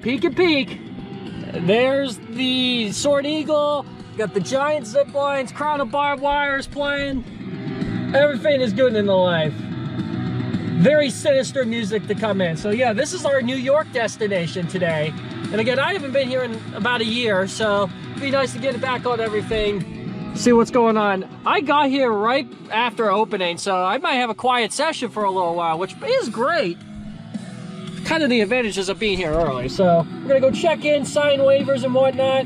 peek and peek. There's the Sword Eagle. Got the giant zip lines, crown of barbed wires playing. Everything is good in the life. Very sinister music to come in. So yeah, this is our New York destination today. And again, I haven't been here in about a year, so it'd be nice to get back on everything, see what's going on. I got here right after opening, so I might have a quiet session for a little while, which is great. Kind of the advantages of being here early. So we're gonna go check in, sign waivers and whatnot,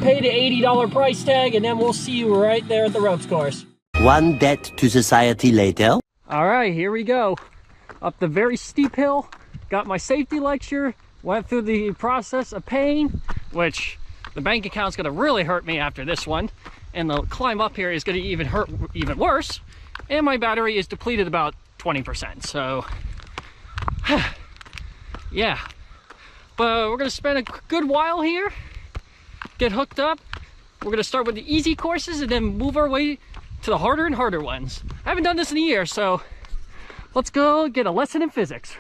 pay the $80 price tag, and then we'll see you right there at the ropes course. One debt to society later. All right, here we go. Up the very steep hill, got my safety lecture, went through the process of paying, which the bank account's gonna really hurt me after this one, and the climb up here is gonna hurt even worse, and my battery is depleted about 20%, so yeah. But we're gonna spend a good while here, get hooked up. We're gonna start with the easy courses and then move our way to the harder and harder ones. I haven't done this in a year, so let's go get a lesson in physics.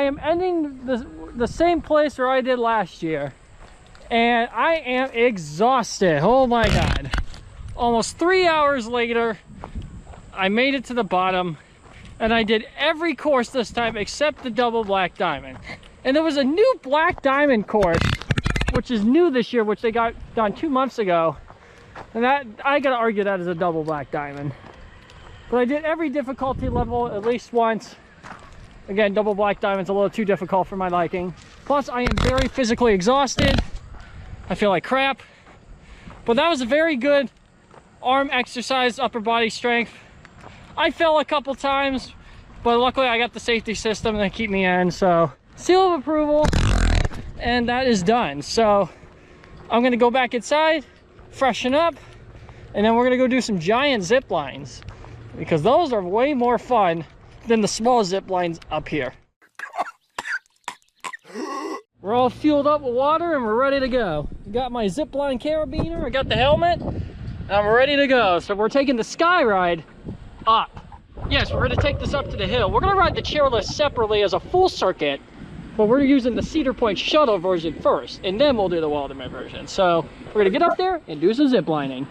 am ending the same place where I did last year. And I am exhausted. Oh my God. Almost 3 hours later, I made it to the bottom. And I did every course this time except the double black diamond. And there was a new black diamond course, which is new this year, which they got done 2 months ago. And that, I gotta argue that is a double black diamond. But I did every difficulty level at least once. Again, double black diamond's a little too difficult for my liking. Plus, I am very physically exhausted. I feel like crap. But that was a very good arm exercise, upper body strength. I fell a couple times, but luckily I got the safety system that keep me in. So, seal of approval, and that is done. So, I'm gonna go back inside, freshen up, and then we're gonna go do some giant zip lines, because those are way more fun than the small zip lines up here. We're all fueled up with water and we're ready to go. Got my zip line carabiner, I got the helmet, and I'm ready to go. So we're taking the sky ride up. Yes, we're gonna take this up to the hill. We're gonna ride the chairlift separately as a full circuit, but we're using the Cedar Point shuttle version first, and then we'll do the Waldameer version. So we're gonna get up there and do some zip lining.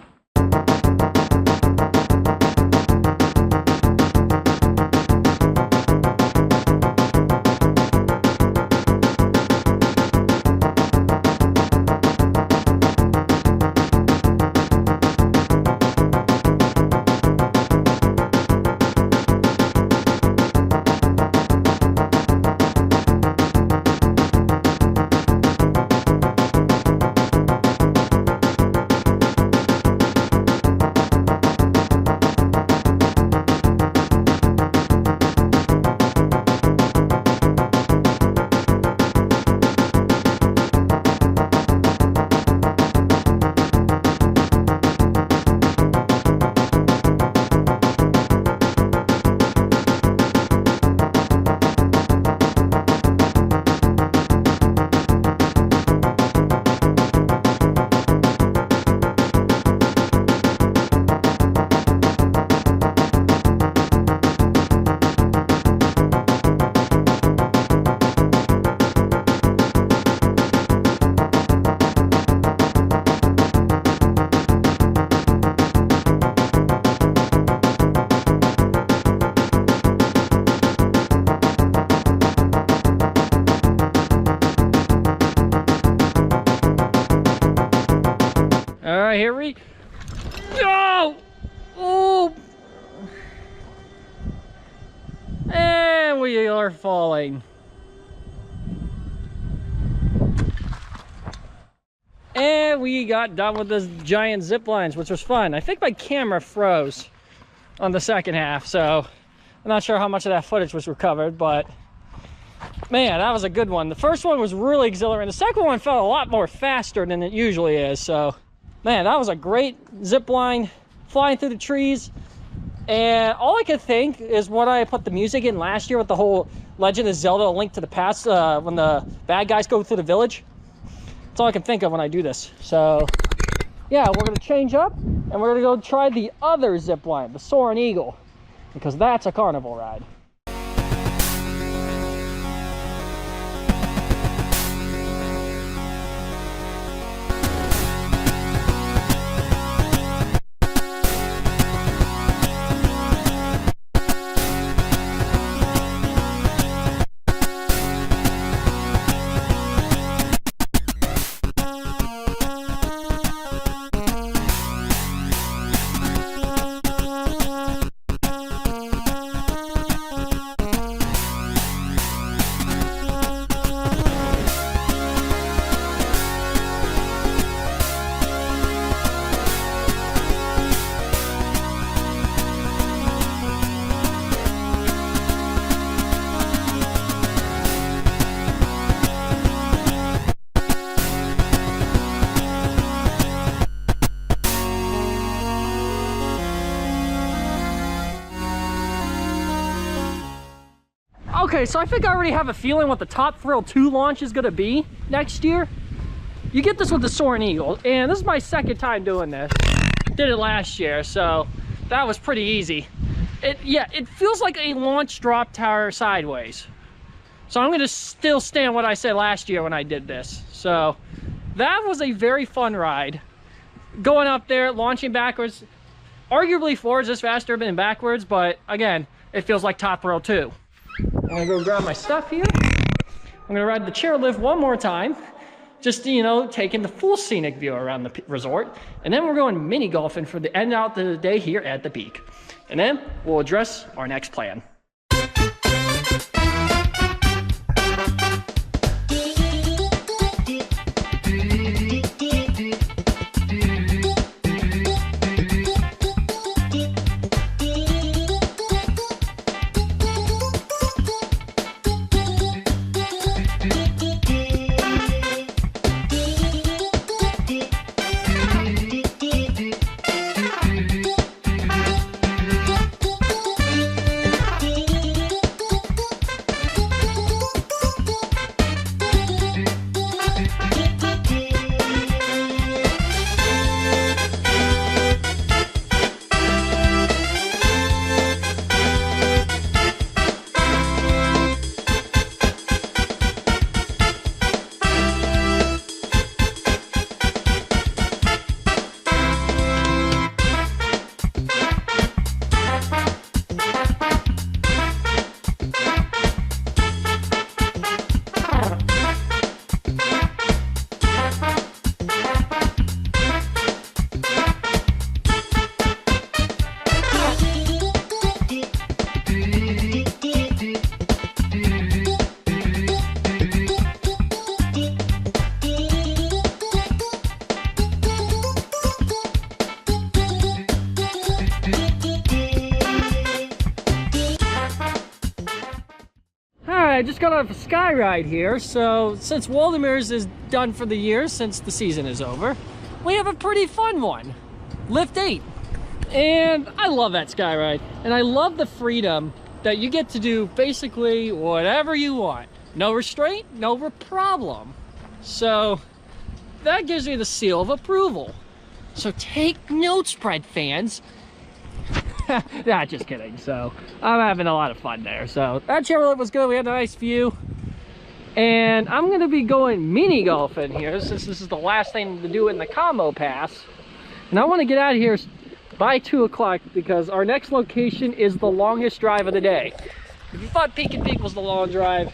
All right, here we go. Oh, and we are falling. And we got done with this giant zip lines, which was fun. I think my camera froze on the second half, so I'm not sure how much of that footage was recovered, but man, that was a good one. The first one was really exhilarating. The second one felt a lot more faster than it usually is, so man, that was a great zip line, flying through the trees. And all I could think is what I put the music in last year with the whole Legend of Zelda: A Link to the Past, when the bad guys go through the village. That's all I can think of when I do this. So yeah, we're gonna change up and we're gonna go try the other zip line, the Soaring Eagle, because that's a carnival ride. Okay, so I think I already have a feeling what the Top Thrill 2 launch is gonna be next year. You get this with the Soaring Eagle, and this is my second time doing this. Did it last year, so that was pretty easy. It feels like a launch drop tower sideways. So I'm gonna still stand what I said last year when I did this. So that was a very fun ride. Going up there, launching backwards. Arguably forwards is faster than backwards, but again, it feels like top row too. I'm gonna go grab my stuff here. I'm gonna ride the chairlift one more time. Just, you know, taking the full scenic view around the resort. And then we're going mini golfing for the end out of the day here at the peak. And then we'll address our next plan. I just got off a sky ride here, so since Waldameer's is done for the year, since the season is over, we have a pretty fun one. Lift 8. And I love that sky ride. And I love the freedom that you get to do basically whatever you want. No restraint, no problem. So that gives me the seal of approval. So take notes, spread fans. Nah, just kidding. So I'm having a lot of fun there. So that chairlift was good. We had a nice view. And I'm going to be going mini golfing here since this is the last thing to do in the combo pass. And I want to get out of here by 2 o'clock because our next location is the longest drive of the day. If you thought Peak and Peak was the long drive,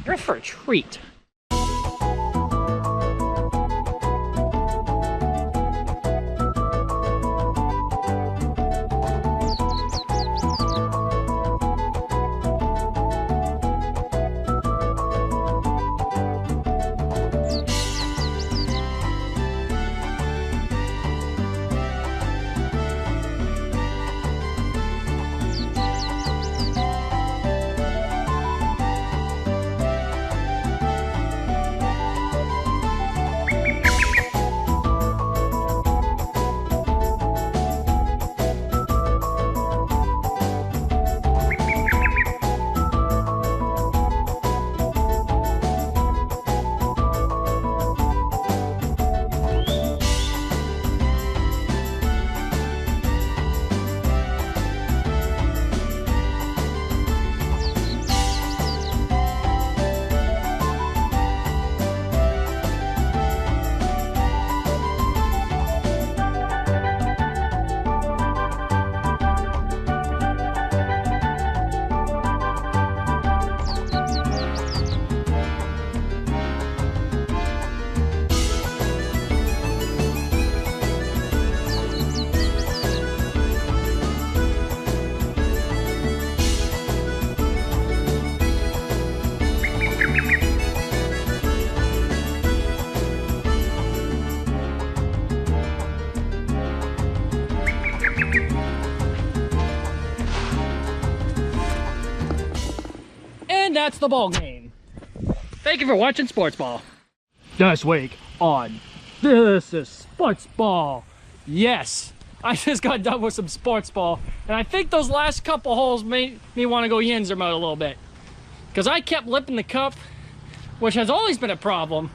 you're for a treat. And that's the ball game. Thank you for watching Sports Ball. This week on This is Sports Ball. Yes, I just got done with some Sports Ball, and I think those last couple holes made me want to go Yinzer mode a little bit. Because I kept lipping the cup, which has always been a problem,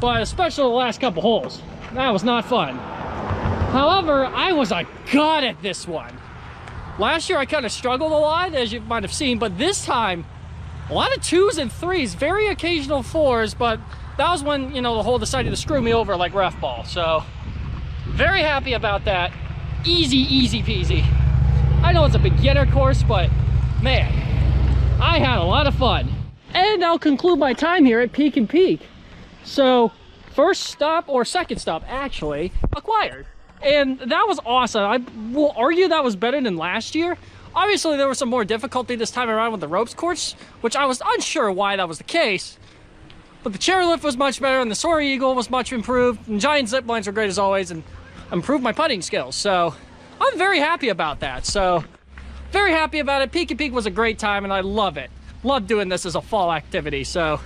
but especially the last couple holes. That was not fun. However, I was a god at this one. Last year I kind of struggled a lot, as you might have seen, but this time A lot of 2s and 3s, very occasional 4s, but that was when, you know, the hole decided to screw me over like ref ball. So very happy about that. Easy peasy. I know it's a beginner course, but man, I had a lot of fun. And I'll conclude my time here at Peak and Peak. So first stop, or second stop actually, acquired. And that was awesome. I will argue that was better than last year. Obviously there was some more difficulty this time around with the ropes course, which I was unsure why that was the case. But the chairlift was much better and the Soaring Eagle was much improved. And giant zip lines were great as always and improved my putting skills. So I'm very happy about that. So very happy about it. Peak and Peak was a great time and I love it. Love doing this as a fall activity. So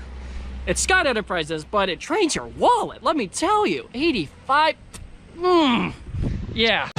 it's Scott Enterprises, but it trains your wallet. Let me tell you, 85, yeah.